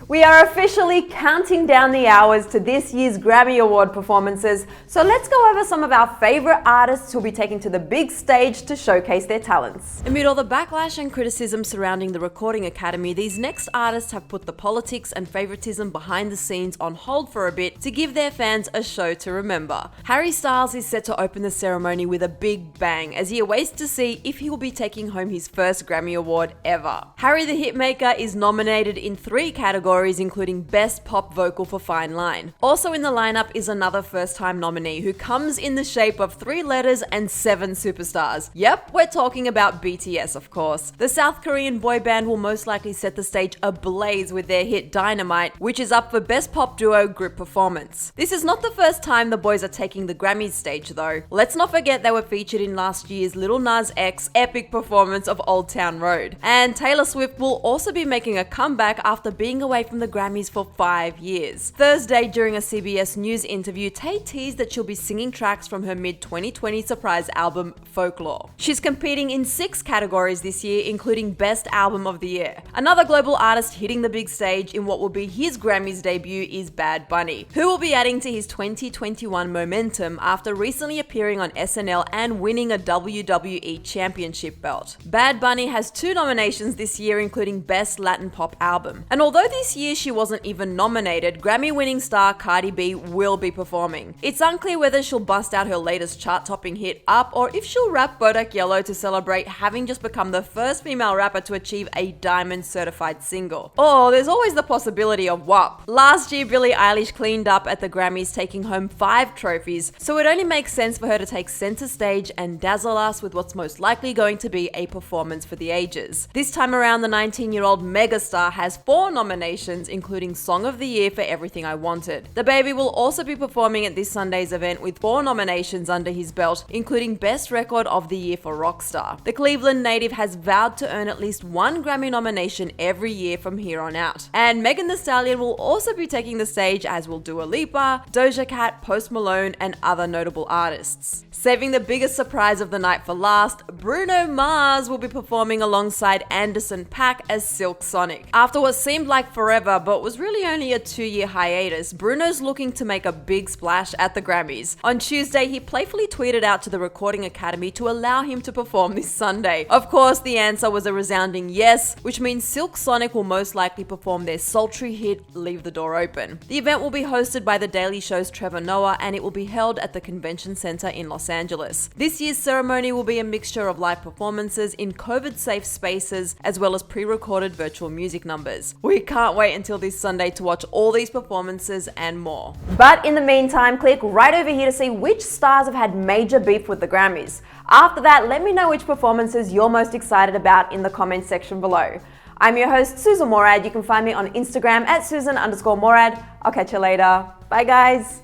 We are officially counting down the hours to this year's Grammy Award performances, so let's go over some of our favourite artists who'll be taking to the big stage to showcase their talents. Amid all the backlash and criticism surrounding the Recording Academy, these next artists have put the politics and favouritism behind the scenes on hold for a bit to give their fans a show to remember. Harry Styles is set to open the ceremony with a big bang as he awaits to see if he will be taking home his first Grammy Award ever. Harry the Hitmaker is nominated in 3 categories, including Best Pop Vocal for Fine Line. Also in the lineup is another first-time nominee who comes in the shape of 3 letters and 7 superstars. Yep, we're talking about BTS, of course. The South Korean boy band will most likely set the stage ablaze with their hit Dynamite, which is up for Best Pop Duo Group Performance. This is not the first time the boys are taking the Grammys stage though. Let's not forget they were featured in last year's Lil Nas X epic performance of Old Town Road. And Taylor Swift will also be making a comeback after being away from the Grammys for 5 years. Thursday, during a CBS News interview, Tay teased that she'll be singing tracks from her mid-2020 surprise album, Folklore. She's competing in 6 categories this year, including Best Album of the Year. Another global artist hitting the big stage in what will be his Grammys debut is Bad Bunny, who will be adding to his 2021 momentum after recently appearing on SNL and winning a WWE Championship belt. Bad Bunny has 2 nominations this year, including Best Latin Pop Album. And although this year she wasn't even nominated, Grammy-winning star Cardi B will be performing. It's unclear whether she'll bust out her latest chart-topping hit Up or if she'll rap Bodak Yellow to celebrate having just become the first female rapper to achieve a diamond certified single. Or there's always the possibility of WAP. Last year, Billie Eilish cleaned up at the Grammys, taking home 5 trophies, so it only makes sense for her to take center stage and dazzle us with what's most likely going to be a performance for the ages. This time around, the 19-year-old megastar has 4 nominations, including Song of the Year for Everything I Wanted. The baby will also be performing at this Sunday's event with 4 nominations under his belt, including Best Record of the Year for Rockstar. The Cleveland native has vowed to earn at least 1 Grammy nomination every year from here on out. And Megan Thee Stallion will also be taking the stage, as will Dua Lipa, Doja Cat, Post Malone, and other notable artists. Saving the biggest surprise of the night for last, Bruno Mars will be performing alongside Anderson .Paak as Silk Sonic. After what seemed like forever but was really only a 2-year hiatus, Bruno's looking to make a big splash at the Grammys. On Tuesday, he playfully tweeted out to the Recording Academy to allow him to perform this Sunday. Of course, the answer was a resounding yes, which means Silk Sonic will most likely perform their sultry hit Leave the Door Open. The event will be hosted by The Daily Show's Trevor Noah, and it will be held at the Convention Center in Los Angeles. This year's ceremony will be a mixture of live performances in COVID-safe spaces as well as pre-recorded virtual music numbers. We can't wait until this Sunday to watch all these performances and more. But in the meantime, click right over here to see which stars have had major beef with the Grammys. After that, let me know which performances you're most excited about in the comments section below. I'm your host, Susan Morad. You can find me on Instagram at Susan_Morad. I'll catch you later. Bye guys.